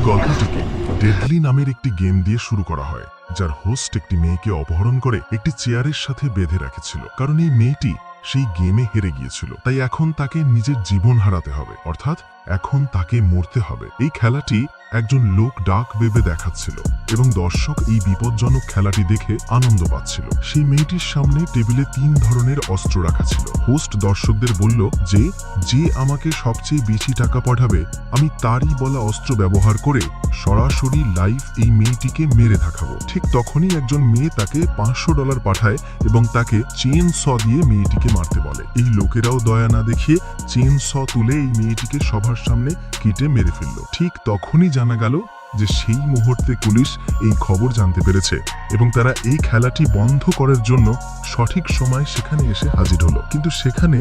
গল্পটিকে deadly নামের একটি game দিয়ে শুরু করা হয়, যার হোস্ট একটি মেয়েকে অপহরণ করে একটি চেয়ারের সাথে বেঁধে রেখেছিল। কারণ এই মেয়েটি সেই গেমে হেরে গিয়েছিল, তাই এখন তাকে নিজের জীবন হারাতে হবে, অর্থাৎ এখন তাকে মরতে হবে। এই খেলাটি একজন লোক ডার্ক ওয়েবে দেখাচ্ছিল এবং দর্শক এই বিপজ্জনক খেলাটি দেখে আনন্দ পাচ্ছিল। সেই মেয়েটির সামনে টেবিলে 3 ধরনের অস্ত্র রাখা ছিল। হোস্ট দর্শকদের বলল যে যে আমাকে সবচেয়ে বেশি টাকা পাঠাবে আমি তারই বলা অস্ত্র ব্যবহার করে সরাসরি লাইভ এই মেয়েটিকে মেরে দেখাবো। ঠিক তখনই একজন মেয়ে তাকে $500 পাঠায় এবং তাকে চেন স দিয়ে মেয়েটিকে মারতে বলে। এই লোকেরাও দয়া না দেখিয়ে চেন স তুলে এই মেয়েটিকে সবার সামনে কেটে মেরে ফেলল। ঠিক তখনই জানা গেল যে সেই মুহূর্তে পুলিশ এই খবর জানতে পেরেছে এবং তারা এই খেলাটি বন্ধ করার জন্য সঠিক সময় সেখানে এসে হাজির হলো। কিন্তু সেখানে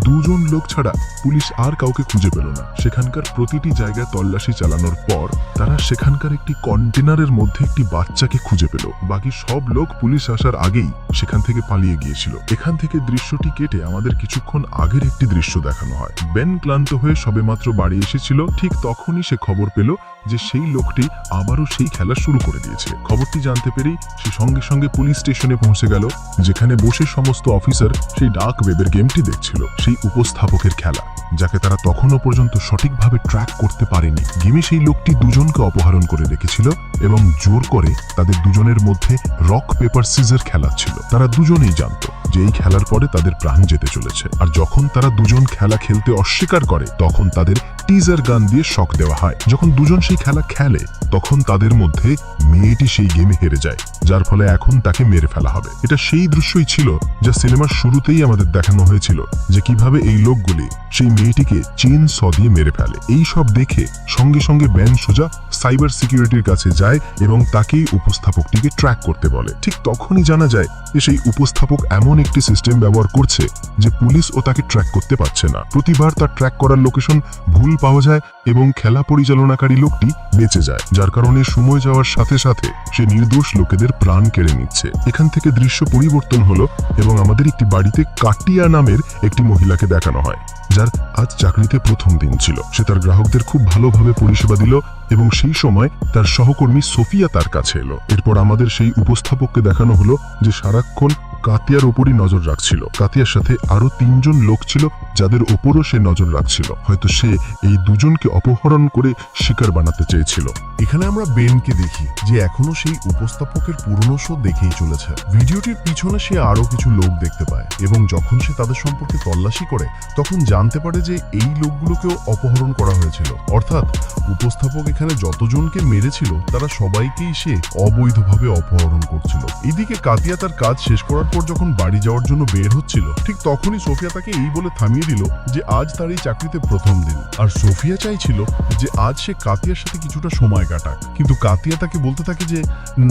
2 জন লোক ছাড়া পুলিশ আর কাউকে খুঁজে পেল না। সেখানকার প্রতিটি জায়গায় তল্লাশি চালানোর পর তারা সেখানকার একটি কন্টেনারের মধ্যে একটি বাচ্চাকে খুঁজে পেল। বাকি সব লোক পুলিশ আসার আগেই সেখান থেকে পালিয়ে গিয়েছিল। এখান থেকে দৃশ্যটি কেটে আমাদের কিছুক্ষণ আগের একটি দৃশ্য দেখানো হয়। বেন ক্লান্ত হয়ে সবেমাত্র বাড়ি এসেছিল, ঠিক তখনই সে খবর পেল যে সেই লোকটি আবারও সেই খেলা শুরু করে দিয়েছে। খবরটি জানতে পেরেই সে সঙ্গে সঙ্গে পুলিশ স্টেশনে পৌঁছে গেল, যেখানে বসে সমস্ত অফিসার সেই ডার্ক ওয়েবের গেমটি দেখছিল। সেই উপস্থাপকের খেলা, যাকে তারা তখনও পর্যন্ত সঠিকভাবে ট্র্যাক করতে পারেনি। গেমে সেই লোকটি 2 জনকে অপহরণ করে রেখেছিল এবং জোর করে তাদের 2 জনের মধ্যে রক পেপার সিজার খেলাচ্ছিল। তারা 2 জনেই জানত যে এই খেলার পরে তাদের প্রাণ যেতে চলেছে। আর যখন তারা 2 জন খেলা খেলতে অস্বীকার করে তখন তাদের টিজার গান দিয়ে শক দেওয়া হয়। যখন 2 জন সেই খেলা খেলে তখন তাদের মধ্যে মেয়েটি সেই গেমে হেরে যায়, যার ফলে এখন তাকে মেরে ফেলা হবে। এটা সেই দৃশ্যই ছিল যা সিনেমার শুরুতেই আমাদের দেখানো হয়েছিল, যে কিভাবে এই লোকগুলি সেই মেয়েটিকে চেন স দিয়ে মেরে ফেলে। এই সব দেখে সঙ্গে সঙ্গে বেন সোজা সাইবার সিকিউরিটির কাছে যায় এবং তাকেই উপস্থাপকটিকে ট্র্যাক করতে বলে। ঠিক তখনই জানা যায় যে সেই উপস্থাপক এমন একটি সিস্টেম ব্যবহার করছে যে পুলিশ ও তাকে ট্র্যাক করতে পারছে না। প্রতিবার তার ট্র্যাক করার লোকেশন ভুল পাওয়া যায় এবং খেলা পরিচালনাকারী লোকটি বেঁচে যায়, যার কারণে সময় যাওয়ার সাথে সাথে সে নির্দোষ লোকেদের প্রাণ কেড়ে নিচ্ছে। এখান থেকে দৃশ্য পরিবর্তন হলো এবং আমাদের একটি বাড়িতে কাটিয়া নামের একটি মহিলাকে দেখানো হয়, যার আজ চাকরিতে প্রথম দিন ছিল। সে তার গ্রাহকদের খুব ভালোভাবে পরিষেবা দিল এবং সেই সময় তার সহকর্মী সোফিয়া তার কাছে এলো। এরপর আমাদের সেই উপস্থাপককে দেখানো হলো যে সারাক্ষণ কাতিয়ার ওপরই নজর রাখছিল। কাতিয়ার সাথে আরো 3 জন লোক ছিল যাদের ওপরও সে নজর রাখছিল। হয়তো সে এই 2 জনকে অপহরণ করে শিকার বানাতে চেয়েছিল। এখানে আমরা বেনকে দেখি যে এখনো সেই উপস্থাপকের পুরনো শো দেখেই চলেছে। ভিডিওটির পিছনে সে আরো কিছু লোক দেখতে পায় এবং যখন সে তাদের সম্পর্কে তল্লাশি করে তখন জানতে পারে যে এই লোকগুলোকেও অপহরণ করা হয়েছিল। অর্থাৎ উপস্থাপক এখানে যতজনকে মেরেছিল তারা সবাইকেই সে অবৈধভাবে অপহরণ করছিল। এদিকে কাতিয়া তার কাজ শেষ করার পর যখন বাড়ি যাওয়ার জন্য বের হচ্ছিল, ঠিক তখনই সোফিয়া তাকে এই বলে থামিয়ে দিল যে আজ তার এই চাকরিতে প্রথম দিন। আর সোফিয়া চাইছিল যে আজ সে কাতিয়ার সাথে কিছুটা সময় কাটাক, কিন্তু কাতিয়া তাকে বলতে থাকে যে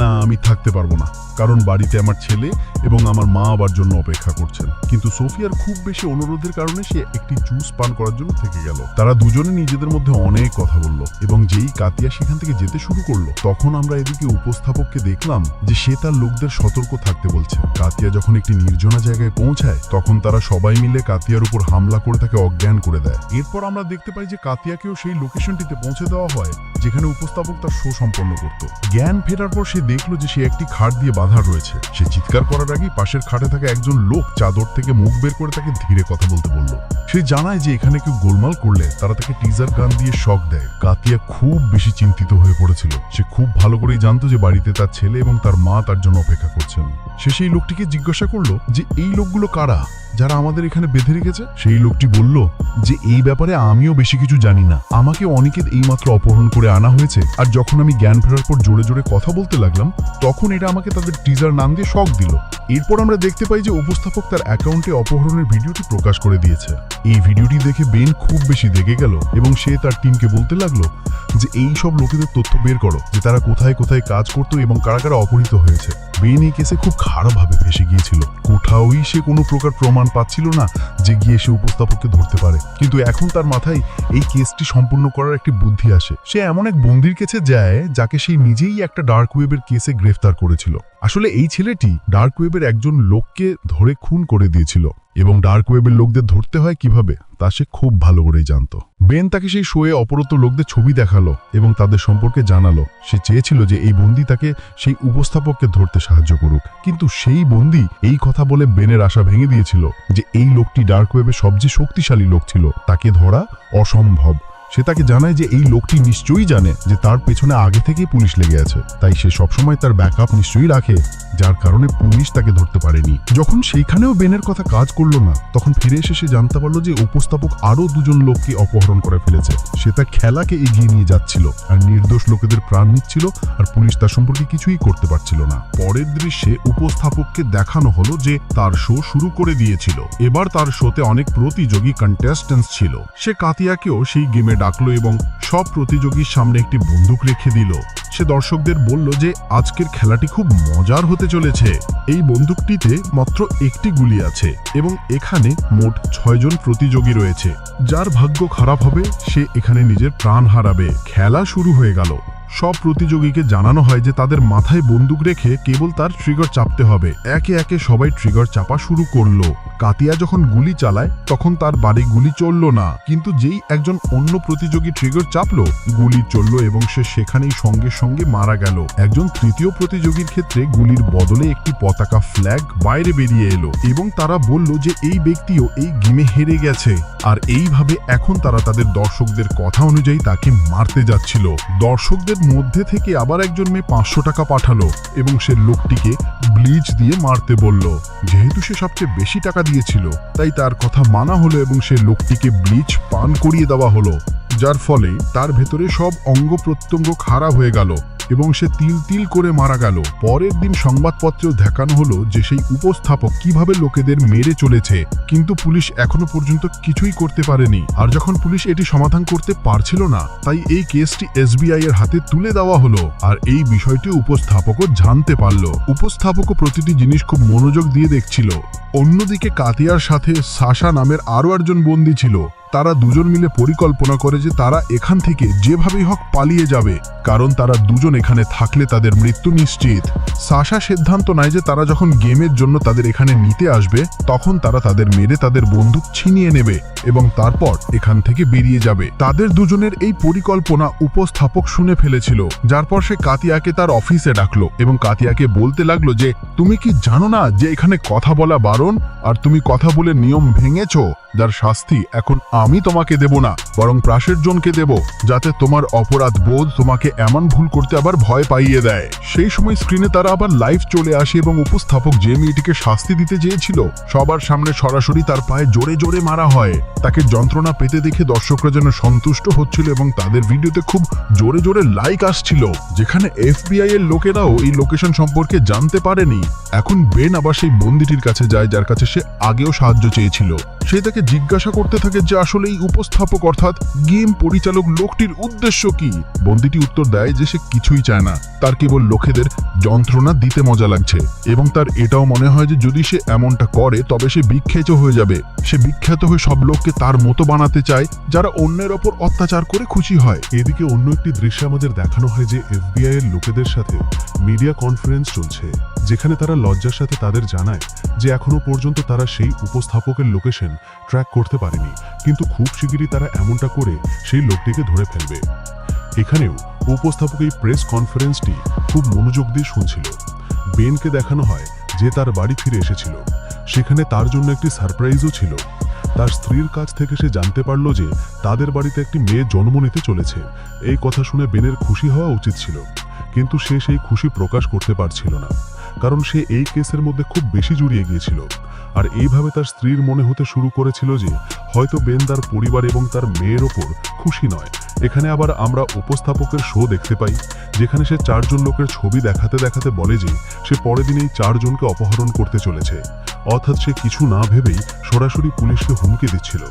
না, আমি থাকতে পারবো না, কারণ বাড়িতে আমার ছেলে এবং আমার মা আবার জন্য অপেক্ষা করছেন। কিন্তু সোফিয়ার খুব বেশি অনুরোধের কারণে সে একটি জুস পান করার জন্য থেকে গেল। তারা দুজনে নিজেদের মধ্যে অনেক কথা বলল এবং যেই কাতিয়া সেখান থেকে যেতে শুরু করলো তখন আমরা এদিকে উপস্থাপককে দেখলাম যে সে তার লোকদের সতর্ক থাকতে বলছে। কাতিয়া যখন একটি নির্জনা জায়গায় পৌঁছায় তখন তারা সবাই মিলে কাতিয়ার উপর হামলা করে তাকে অজ্ঞান করে দেয়। এরপর আমরা দেখতে পাই যে কাতিয়াকেও সেই লোকেশনটিতে পৌঁছে দেওয়া হয় যেখানে উপস্থাপক তার শো সম্পন্ন করত। জ্ঞান ফেরার পর সে দেখলো যে সে একটি খাট দিয়ে বাঁধা রয়েছে। সে চিৎকার করার আগেই পাশের খাটে থাকা একজন লোক চাদর থেকে মুখ বের করে তাকে ধীরে কথা বলতে বলল। সে জানায় যে এখানে কেউ গোলমাল করলে তারা তাকে টিজার গান দিয়ে শক দেয়। কাতিয়া খুব বেশি চিন্তিত হয়ে পড়েছিল। সে খুব ভালো করেই জানতো যে বাড়িতে তার ছেলে এবং তার মা তার জন্য অপেক্ষা করছেন। সে সেই লোকটিকে জিজ্ঞাসা করলো যে এই লোকগুলো কারা যারা আমাদের এখানে বেঁধে রেখেছে। সেই লোকটি বলল যে এই ব্যাপারে আমিও বেশি কিছু জানি না, আমাকে অনেকে এইমাত্র অপহরণ করে আনা হয়েছে। আর যখন আমি জ্ঞান ফেরার পর জোরে জোরে কথা বলতে লাগলাম তখন এটা আমাকে তাদের টিজার নাম দিয়ে শক দিল। এরপর আমরা দেখতে পাই যে উপস্থাপক তার অ্যাকাউন্টে অপহরণের ভিডিওটি প্রকাশ করে দিয়েছে। এই ভিডিওটি দেখে বেন খুব বেশি রেগে গেল এবং সে তার টিমকে বলতে লাগলো যে এই সব লোকেদের তথ্য বের করো, যে তারা কোথায় কোথায় কাজ করতো এবং কারা কারা অপহৃত হয়েছে। বেন এই কেসে খুব খারাপভাবে ফেসে গিয়েছিল। কোথাওই সে কোনো প্রকার প্রমাণ পাচ্ছিল না যে গিয়ে সে উপস্থাপককে ধরতে পারে। কিন্তু এখন তার মাথায় এই কেসটি সম্পূর্ণ করার একটি বুদ্ধি আসে। সে এমন এক বন্দির কাছে যায় যাকে সে নিজেই একটা ডার্ক ওয়েবের কেসে গ্রেফতার করেছিল। আসলে এই ছেলেটি ডার্ক ওয়েবের একজন লোককে ধরে খুন করে দিয়েছিল এবং ডার্ক ওয়েবের লোকদের ধরতে হয় কিভাবে তা সে খুব ভালো করেই জানতো। বেন তাকে সেই শোয়ে অপরত লোকদের ছবি দেখালো এবং তাদের সম্পর্কে জানালো। সে চেয়েছিল যে এই বন্দী তাকে সেই উপস্থাপককে ধরতে সাহায্য করুক, কিন্তু সেই বন্দী এই কথা বলে বেনের আশা ভেঙে দিয়েছিল যে এই লোকটি ডার্ক ওয়েবের সবচেয়ে শক্তিশালী লোক ছিল, তাকে ধরা অসম্ভব। সে তাকে জানায় যে এই লোকটি নিশ্চয়ই জানে যে তার পেছনে আগে থেকেই পুলিশ লেগে আছে, তাই সে সবসময় তার ব্যাকআপ নিশ্চয়ই রাখে, যার কারণে পুলিশ তাকে ধরতে পারেনি। যখন সেইখানেও বেনের কথা কাজ করলো না, তখন ফিরে এসে সে জানতে পারলো যে উপস্থাপক আরো দুজন লোককে অপহরণ করে ফেলেছে। সে তার খেলাকে এগিয়ে নিয়ে যাচ্ছিল আর নির্দোষ লোকেদের প্রাণ নিচ্ছিল, আর পুলিশ তার সম্পর্কে কিছুই করতে পারছিল না। পরের দৃশ্যে উপস্থাপককে দেখানো হলো যে তার শো শুরু করে দিয়েছিল। এবার তার শোতে অনেক প্রতিযোগী কন্টেস্টেন্টস ছিল। সে কাতিয়াকেও সেই গেমে ডাকলো এবং সব প্রতিযোগীর সামনে একটি বন্দুক রেখে দিল। সে দর্শকদের বলল যে আজকের খেলাটি খুব মজার হতে চলেছে। এই বন্দুকটিতে মাত্র একটি গুলি আছে এবং এখানে মোট 6 জন প্রতিযোগী রয়েছে। যার ভাগ্য খারাপ হবে সে এখানে নিজের প্রাণ হারাবে। খেলা শুরু হয়ে গেল। সব প্রতিযোগীকে জানানো হয় যে তাদের মাথায় বন্দুক রেখে কেবল তার ট্রিগার চাপতে হবে। একে একে সবাই ট্রিগার চাপা শুরু করলো। কাতিয়া যখন গুলি চালায় তখন তার বাড়ি গুলি চলল না, কিন্তু যেই একজন অন্য প্রতিযোগী ট্রিগার চাপলো, গুলি চলল এবং সে সেখানেই সঙ্গে সঙ্গে মারা গেল। একজন তৃতীয় প্রতিযোগীর ক্ষেত্রে গুলির বদলে একটি পতাকা ফ্ল্যাগ বাইরে বেরিয়ে এলো এবং তারা বলল যে এই ব্যক্তিও এই গেমে হেরে গেছে, আর এইভাবে এখন তারা তাদের দর্শকদের কথা অনুযায়ী তাকে মারতে যাচ্ছিল। দর্শকদের মধ্যে থেকে আবার একজন মেয়ে 500 টাকা পাঠালো এবং সে লোকটিকে ব্লিচ দিয়ে মারতে বলল। যেহেতু সে সবচেয়ে বেশি টাকা দিয়েছিল তাই তার কথা মানা হলো এবং সে লোকটিকে ব্লিচ পান করিয়ে দেওয়া হলো, যার ফলে তার ভেতরে সব অঙ্গ প্রত্যঙ্গ খারাপ হয়ে গেল এবং সে তিল তিল করে মারা গেল। পরের দিন সংবাদপত্রেও দেখানো হলো যে সেই উপস্থাপক কিভাবে লোকেদের মেরে চলেছে, কিন্তু পুলিশ এখনো পর্যন্ত কিছুই করতে পারেনি। আর যখন পুলিশ এটি সমাধান করতে পারছিল না, তাই এই কেসটি এসবিআই এর হাতে তুলে দেওয়া হলো, আর এই বিষয়টি উপস্থাপকও জানতে পারল। উপস্থাপকও প্রতিটি জিনিস খুব মনোযোগ দিয়ে দেখছিল। অন্যদিকে কাতিয়ার সাথে সাশা নামের আরো একজন বন্দী ছিল। তারা দুজন মিলে পরিকল্পনা করে যে তারা এখান থেকে যেভাবেই হোক পালিয়ে যাবে, কারণ তারা দুজন এখানে থাকলে তাদের মৃত্যু নিশ্চিত। সাশা সিদ্ধান্ত নেয় যে তারা যখন গেমের জন্য তাদের এখানে নিতে আসবে তখন তারা তাদের মেরে তাদের বন্দুক ছিনিয়ে নেবে এবং তারপর এখান থেকে বেরিয়ে যাবে। তাদের দুজনের এই পরিকল্পনা উপস্থাপক শুনে ফেলেছিল, যার পর সে কাতিয়াকে তার অফিসে ডাকলো এবং কাতিয়াকে বলতে লাগলো যে তুমি কি জানো না যে এখানে কথা বলা বারণ, আর তুমি কথা বলে নিয়ম ভেঙেছো, যার শাস্তি এখন আমি তোমাকে দেব না বরং প্রাসের জনকে দেব, যাতে তোমার অপরাধ বোধ তোমাকে এমন ভুল করতে আবার ভয় পাইয়ে দেয়। সেই সময় স্ক্রিনে তারা আবার লাইভ চলে আসে এবং উপস্থাপক যে মেয়েটিকে শাস্তি দিতে চেয়েছিল সবার সামনে সরাসরি তার পায়ে জোরে জোরে মারা হয়। তাকে যন্ত্রণা পেতে দেখে দর্শকরা যেন সন্তুষ্ট হচ্ছিল এবং তাদের ভিডিওতে খুব জোরে জোরে লাইক আসছিল, যেখানে এফবিআই এর লোকেরাও এই লোকেশন সম্পর্কে জানতে পারেনি। এখন বেন আবার সেই বন্দীটির কাছে যায় যার কাছে সে আগেও সাহায্য চেয়েছিল। সে তাকে জিজ্ঞাসা করতে থাকে যে আসলে এই উপস্থাপক অর্থাৎ গেম পরিচালক লোকটির উদ্দেশ্য কি। বন্দীটি উত্তর দেয় যে সে কিছুই চায় না, তার কেবল লোকেদের যন্ত্রণা দিতে মজা লাগছে এবং তার এটাও মনে হয় যে যদি সে এমনটা করে তবে সে বিখ্যাত হয়ে যাবে। সে বিখ্যাত হয়ে সব লোককে তার মতো বানাতে চায় যারা অন্যের ওপর অত্যাচার করে খুশি হয়। এদিকে অন্য একটি দৃশ্যে আমাদের দেখানো হয় যে এফবিআই এর লোকেদের সাথে মিডিয়া কনফারেন্স চলছে, যেখানে তারা লজ্জার সাথে তাদের জানায় যে এখনো পর্যন্ত তারা সেই উপস্থাপকের লোকেশন ট্র্যাক করতে পারেনি, কিন্তু খুব শিগগিরই তারা এমনটা করে সেই লোকটিকে ধরে ফেলবে। এখানেও উপস্থাপক এই প্রেস কনফারেন্সটি খুব মনোযোগ দিয়ে শুনছিল। বেনকে দেখানো হয় যে তার বাড়ি ফিরে এসেছিল, সেখানে তার জন্য একটি সারপ্রাইজও ছিল। তার স্ত্রীর কাছ থেকে সে জানতে পারল যে তাদের বাড়িতে একটি মেয়ে জন্ম নিতে চলেছে। এই কথা শুনে বেনের খুশি হওয়া উচিত ছিল, কিন্তু সে সেই খুশি প্রকাশ করতে পারছিল না, কারণ সে এই কেসের মধ্যে খুব বেশি জড়িয়ে গিয়েছিল। আর এইভাবে তার স্ত্রীর মনে হতে শুরু করেছিল যে হয়তো বেন তার পরিবার এবং তার মেয়ের ওপর খুশি নয়। এখানে আবার আমরা উপস্থাপকের শো দেখতে পাই, যেখানে সে 4 জন লোকের ছবি দেখাতে দেখাতে বলে যে সে পরের দিন এই 4 জনকে অপহরণ করতে চলেছে। অর্থাৎ সে কিছু না ভেবেই সরাসরি পুলিশকে হুমকি দিচ্ছিল,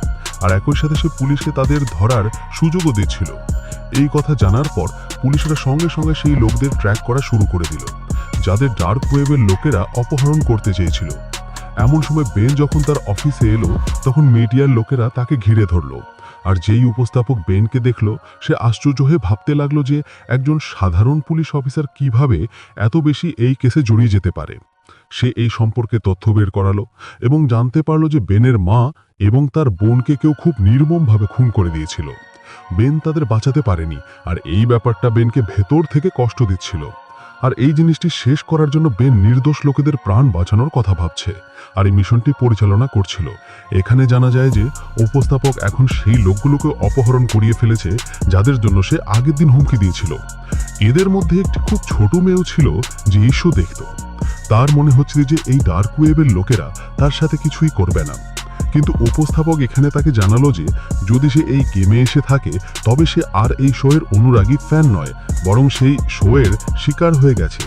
আর একই সাথে সে পুলিশকে তাদের ধরার সুযোগও দিচ্ছিল। এই কথা জানার পর পুলিশরা সঙ্গে সঙ্গে সেই লোকদের ট্র্যাক করা শুরু করে দিল, যাদের ডার্ক ওয়েবের লোকেরা অপহরণ করতে চেয়েছিল। এমন সময় বেন যখন তার অফিসে এলো তখন মিডিয়ার লোকেরা তাকে ঘিরে ধরল। আর যেই উপস্থাপক বেনকে দেখল সে আশ্চর্য হয়ে ভাবতে লাগলো যে একজন সাধারণ পুলিশ অফিসার কিভাবে এত বেশি এই কেসে জড়িয়ে যেতে পারে। সে এই সম্পর্কে তথ্য বের করালো এবং জানতে পারল যে বেনের মা এবং তার বোনকে কেউ খুব নির্মমভাবে খুন করে দিয়েছিল। বেন তাদের বাঁচাতে পারেনি, আর এই ব্যাপারটা বেনকে ভেতর থেকে কষ্ট দিচ্ছিল। আর এই জিনিসটি শেষ করার জন্য বেন নির্দোষ লোকেদের প্রাণ বাঁচানোর কথা ভাবছে আর এই মিশনটি পরিচালনা করছিল। এখানে জানা যায় যে উপস্থাপক এখন সেই লোকগুলোকে অপহরণ করিয়ে ফেলেছে যাদের জন্য সে আগের দিন হুমকি দিয়েছিল। এদের মধ্যে একটি খুব ছোট মেয়েও ছিল যে এই শো দেখত। তার মনে হচ্ছিল যে এই ডার্ক ওয়েবের লোকেরা তার সাথে কিছুই করবে না, কিন্তু উপস্থাপক এখানে তাকে জানালো যে যদি সে এই গেমে এসে থাকে তবে সে আর এই শোয়ের অনুরাগী ফ্যান নয়, বরং সেই শোয়ের শিকার হয়ে গেছে।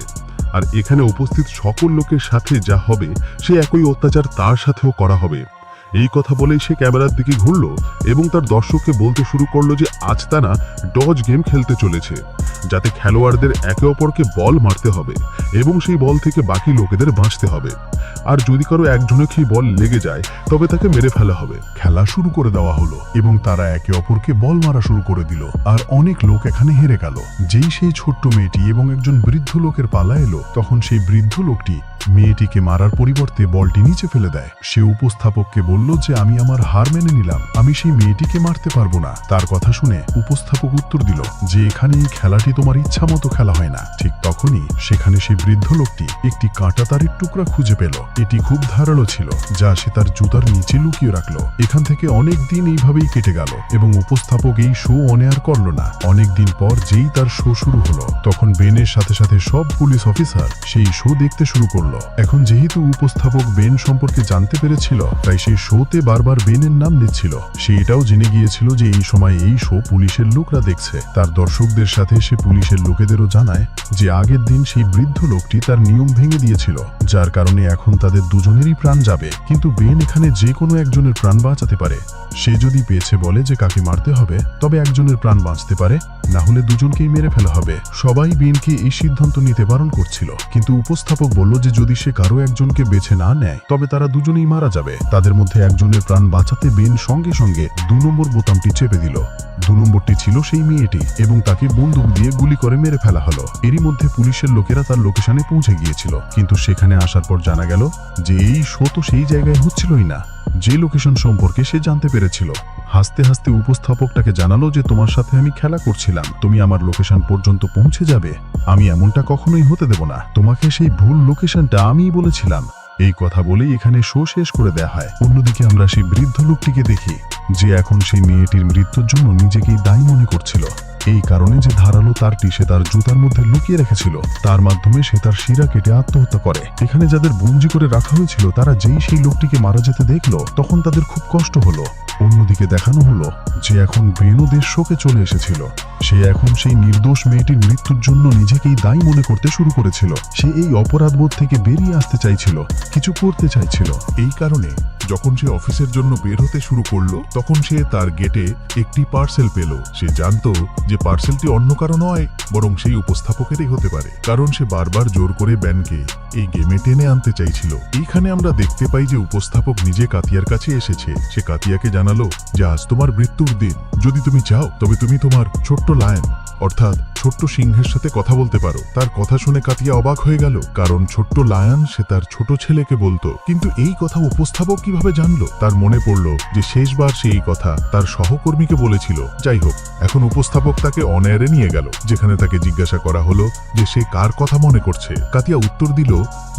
আর এখানে উপস্থিত সকল লোকের সাথে যা হবে সে একই অত্যাচার তার সাথেও করা হবে। এই কথা বলেই সে ক্যামেরার দিকে ঘুরল এবং তার দর্শককে বলতে শুরু করলো যে আজ তারা ডজ গেম খেলতে চলেছে, যাতে খেলোয়াড়দের একে অপরকে বল মারতে হবে এবং সেই বল থেকে বাকি লোকেদের বাঁচতে হবে। আর যদি কারো একজনের সেই বল লেগে যায় তবে তাকে মেরে ফেলা হবে। খেলা শুরু করে দেওয়া হলো এবং তারা একে অপরকে বল মারা শুরু করে দিল। আর অনেক লোক এখানে হেরে গেল। যেই সেই ছোট্ট মেয়েটি এবং একজন বৃদ্ধ লোকের পালা এলো, তখন সেই বৃদ্ধ লোকটি মেয়েটিকে মারার পরিবর্তে বলটি নিচে ফেলে দেয়। সে উপস্থাপককে বলল যে আমি আমার হার মেনে নিলাম, আমি সেই মেয়েটিকে মারতে পারবো না। তার কথা শুনে উপস্থাপক উত্তর দিল যে এখানে এই খেলাটি তোমার ইচ্ছা মতো খেলা হয় না। ঠিক তখনই সেখানে সেই বৃদ্ধ লোকটি একটি কাঁটা তারের টুকরা খুঁজে পেল। এটি খুব ধারালো ছিল, যা সে তার জুতার নিচে লুকিয়ে রাখলো। এখান থেকে অনেক দিন এইভাবেই কেটে গেল এবং উপস্থাপক এই শো অনে আর করল না। অনেক দিন পর যেই তার শো শুরু হলো, তখন বেনের সাথে সাথে সব পুলিশ অফিসার সেই শো দেখতে শুরু করলো। এখন যেহেতু উপস্থাপক বেন সম্পর্কে জানতে পেরেছিল, তাই সেই শোতে বারবার বেনের নাম নিচ্ছিল। সে এটাও জেনে গিয়েছিল যে এই সময় এই শো পুলিশের লোকরা দেখছে। তার দর্শকদের সাথে সে পুলিশের লোকেদেরও জানায় যে আগের দিন সেই বৃদ্ধ লোকটি তার নিয়ম ভেঙে দিয়েছিল, যার কারণে এখন তাদের দুজনেরই প্রাণ যাবে। কিন্তু বেন এখানে যে কোনো একজনের প্রাণ বাঁচাতে পারে। সে যদি পেছে বলে যে কাকে মারতে হবে, তবে একজনের প্রাণ বাঁচতে পারে, না হলে দুজনকেই মেরে ফেলা হবে। সবাই বেনকে এই সিদ্ধান্ত নিতে বারণ করছিল, কিন্তু উপস্থাপক বলল যে যদি সে কারো একজনকে বেছে না নেয় তবে তারা দুজনেই মারা যাবে। তাদের মধ্যে একজনের প্রাণ বাঁচাতে বেন সঙ্গে সঙ্গে 2 নম্বর বোতামটি চেপে দিল। 2 নম্বরটি ছিল সেই মেয়েটি এবং তাকে বন্দুক দিয়ে গুলি করে মেরে ফেলা হলো। এরই মধ্যে পুলিশের লোকেরা তার লোকেশনে পৌঁছে গিয়েছিল, কিন্তু সেখানে আসার পর জানা গেল যে এই শো তো সেই জায়গায় হচ্ছিলই না যে লোকেশন সম্পর্কে সে জানতে পেরেছিল। হাসতে হাসতে উপস্থাপকটাকে জানালো যে তোমার সাথে আমি খেলা করছিলাম, তুমি আমার লোকেশন পর্যন্ত পৌঁছে যাবে। আমি এমনটা কখনোই হতে দেব না, তোমাকে সেই ভুল লোকেশনটা আমিই বলেছিলাম। এই কথা বলেই এখানে শো শেষ করে দেয়া হয়। অন্যদিকে আমরা সেই বৃদ্ধ লোকটিকে দেখি যে এখন সেই মেয়েটির মৃত্যুর জন্য নিজেকেই দায়ী মনে করছিল। এই কারণে যে ধারালো তারটি সে তার জুতার মধ্যে লুকিয়ে রেখেছিল, তার মাধ্যমে সে তার শিরা কেটে আত্মহত্যা করে। এখানে যাদের বন্দি করে রাখা হয়েছিল তারা যেই সেই লোকটিকে মারা যেতে দেখলো, তখন তাদের খুব কষ্ট হলো। অন্যদিকে দেখানো হলো যে এখন বেনও দেশ শোকে চলে এসেছিল। সে এখন সেই নির্দোষ মেয়েটির মৃত্যুর জন্য নিজেকেই দায়ী মনে করতে শুরু করেছিল। সে এই অপরাধবোধ থেকে বেরিয়ে আসতে চাইছিল, কিছু করতে চাইছিল। এই কারণে যখন সে অফিসের জন্য বের হতে শুরু করলো, তখন সে তার গেটে একটি পার্সেল পেল। সে জানতো যে পার্সেলটি অন্য কারো নয়, বরং সেই উপস্থাপকেরই হতে পারে, কারণ সে বারবার জোর করে ব্যানকে এই গেমে টেনে আনতে চাইছিল। এইখানে আমরা দেখতে পাই যে উপস্থাপক নিজে কাতিয়ার কাছে এসেছে। সে কাতিয়াকে জানালো যে আজ তোমার মৃত্যুর দিন, যদি তুমি চাও তবে তুমি তোমার ছোট্ট লায়ন অর্থাৎ ছোট্ট সিংহের সাথে কথা বলতে পারো। তার কথা শুনে কাতিয়া অবাক হয়ে গেল, কারণ ছোট্ট লায়ন সে তার ছোট ছেলেকে বলতো। কিন্তু এই কথা উপস্থাপক কিভাবে জানলো? তার মনে পড়ল যে শেষবার সে এই কথা তার সহকর্মীকে বলেছিল। যাই হোক, এখন উপস্থাপক তাকে অন এয়ারে নিয়ে গেল, যেখানে তাকে জিজ্ঞাসা করা হলো যে সে কার কথা মনে করছে। কাতিয়া উত্তর দিল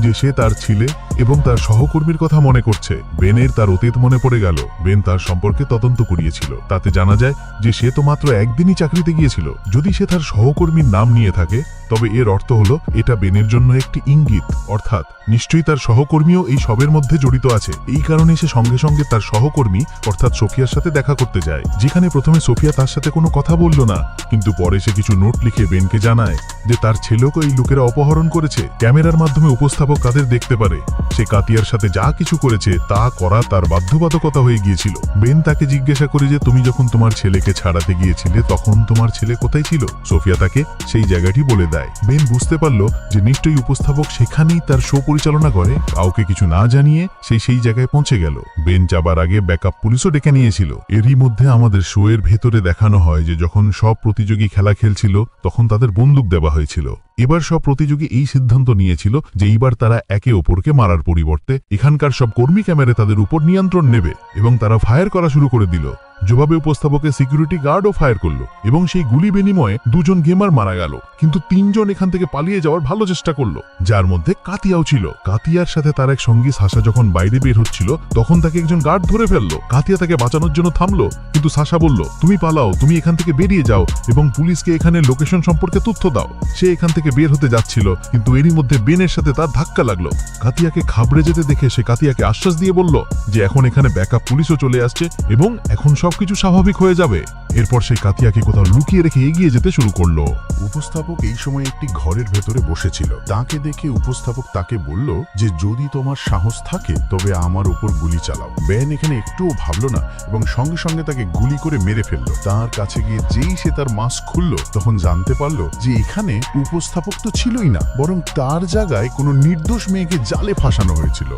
যে সে তার ছেলে এবং তার সহকর্মীর কথা মনে করছে। বেনের তার অতীত মনে পড়ে গেল। বেন তার সম্পর্কে তদন্ত করিয়েছিল, তাতে জানা যায় যে সে তো মাত্র একদিনই চাকরিতে গিয়েছিল। যদি সে তার সহকর্মীর নাম নিয়ে থাকে তবে এর অর্থ হলো এটা বেনের জন্য একটি ইঙ্গিত, অর্থাৎ নিশ্চয়ই তার সহকর্মীও এই সবের মধ্যে জড়িত আছে। এই কারণে সে সঙ্গে সঙ্গে তার সহকর্মী অর্থাৎ সোফিয়ার সাথে দেখা করতে যায়, যেখানে প্রথমে সোফিয়া তার সাথে কোনো কথা বলল না, কিন্তু পরে সে কিছু নোট লিখে বেনকে জানায় যে তার ছেলেকে এই লোকেরা অপহরণ করেছে। ক্যামেরার মাধ্যমে উপস্থাপক তাদের দেখতে পারে। সে কাতিয়ার সাথে যা কিছু করেছে তা করা তার বাধ্যবাধকতা হয়ে গিয়েছিল। বেন তাকে জিজ্ঞাসা করে যে তুমি যখন তোমার ছেলেকে ছাড়াতে গিয়েছিলে তখন তোমার ছেলে কোথায় ছিল? সোফিয়া তাকে সেই জায়গাটি বলে দেয়। দেয়। বেন বুঝতে পারল যে নিশ্চয়ই উপস্থাপক সেখানেই তার শো পরিচালনা করে। কাউকে কিছু না জানিয়ে সেই জায়গায় পৌঁছে গেল। বেন যাবার আগে ব্যাকআপ পুলিশও ডেকে নিয়েছিল। এরই মধ্যে আমাদের শো এর ভেতরে দেখানো হয় যে যখন সব প্রতিযোগী খেলা খেলছিল তখন তাদের বন্দুক দেওয়া হয়েছিল। এবার সব প্রতিযোগী এই সিদ্ধান্ত নিয়েছিল যে এইবার তারা একে অপরকে মারার পরিবর্তে এখানকার সব কর্মী ক্যামেরা তাদের উপর নিয়ন্ত্রণ নেবে এবং তারা ফায়ার করা শুরু করে দিল। জবাবে উপস্থাপকের সিকিউরিটি গার্ডও ফায়ার করলো এবং সেই গুলি বিনিময়ে 2 জন গেমার মারা গেল, কিন্তু 3 জন এখান থেকে পালিয়ে যাওয়ার ভালো চেষ্টা করলো, যার মধ্যে কাতিয়াও ছিল। কাতিয়ার সাথে তার এক সঙ্গী সাশা যখন বাইরে বের হচ্ছিল তখন তাকে একজন গার্ড ধরে ফেললো। কাতিয়া তাকে বাঁচানোর জন্য থামলো, কিন্তু সাশা বলল, তুমি পালাও, তুমি এখান থেকে বেরিয়ে যাও এবং পুলিশকে এখানে লোকেশন সম্পর্কে তথ্য দাও। সে এখান থেকে বের হতে যাচ্ছিল, কিন্তু এরই মধ্যে বেনের সাথে তার ধাক্কা লাগলো। কাতিয়াকে ঘাবড়ে যেতে দেখে সে কাতিয়াকে আশ্বাস দিয়ে বলল যে এখন এখানে ব্যাকআপ পুলিশও চলে আসছে এবং এখন সবকিছু স্বাভাবিক হয়ে যাবে। এরপর সেই কাতিয়াকে কোথাও লুকিয়ে রেখে এগিয়ে যেতে শুরু করলো। উপস্থাপক এই সময় একটি ঘরের ভেতরে বসেছিল। তাকে দেখে উপস্থাপক তাকে বলল যে যদি তোমার সাহস থাকে তবে আমার উপর গুলি চালাও। বেন এখানে একটুও ভাবলো না এবং সঙ্গে সঙ্গে তাকে গুলি করে মেরে ফেললো। তার কাছে গিয়ে যেই সে তার মাস্ক খুললো তখন জানতে পারলো যে এখানে উপস্থাপক তো ছিলই না, বরং তার জায়গায় কোনো নির্দোষ মেয়েকে জালে ফাঁসানো হয়েছিল,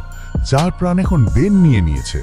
যার প্রাণ এখন বেন নিয়ে নিয়েছে।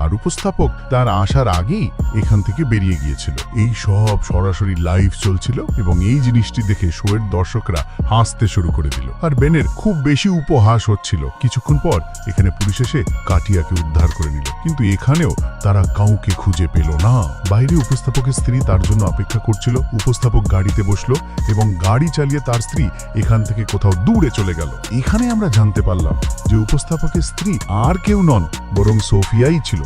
আর উপস্থাপক তার আসার আগেই এখান থেকে বেরিয়ে গিয়েছিল। এই সব সরাসরি লাইভ চলছিল এবং এই জিনিসটি দেখে শোয়ের দর্শকরা হাসতে শুরু করে দিল। আর বেনের খুব বেশি উপহাস হচ্ছিল। কিছুক্ষণ পর এখানে পুলিশ এসে কাটিয়াকে উদ্ধার করে নিল, কিন্তু এখানেও তারা কাউকে খুঁজে পেল না। বাইরে উপস্থাপকের স্ত্রী তার জন্য অপেক্ষা করছিল। উপস্থাপক গাড়িতে বসলো এবং গাড়ি চালিয়ে তার স্ত্রী এখান থেকে কোথাও দূরে চলে গেল। এখানে আমরা জানতে পারলাম যে উপস্থাপকের স্ত্রী আর কেউ নন, বরং সোফিয়াই ছিল।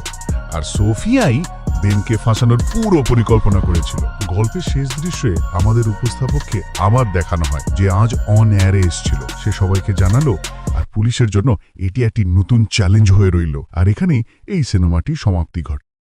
আর সোফিয়াই বেনকে ফাঁসানোর পুরো পরিকল্পনা করেছিল। গল্পের শেষ দৃশ্যে আমাদের উপস্থাপককে আবার দেখানো হয় যে আজ অন এয়ারে এসেছিল। সে সবাইকে জানালো আর পুলিশের জন্য এটি একটি নতুন চ্যালেঞ্জ হয়ে রইল। আর এখানেই এই সিনেমাটি সমাপ্তি ঘটে।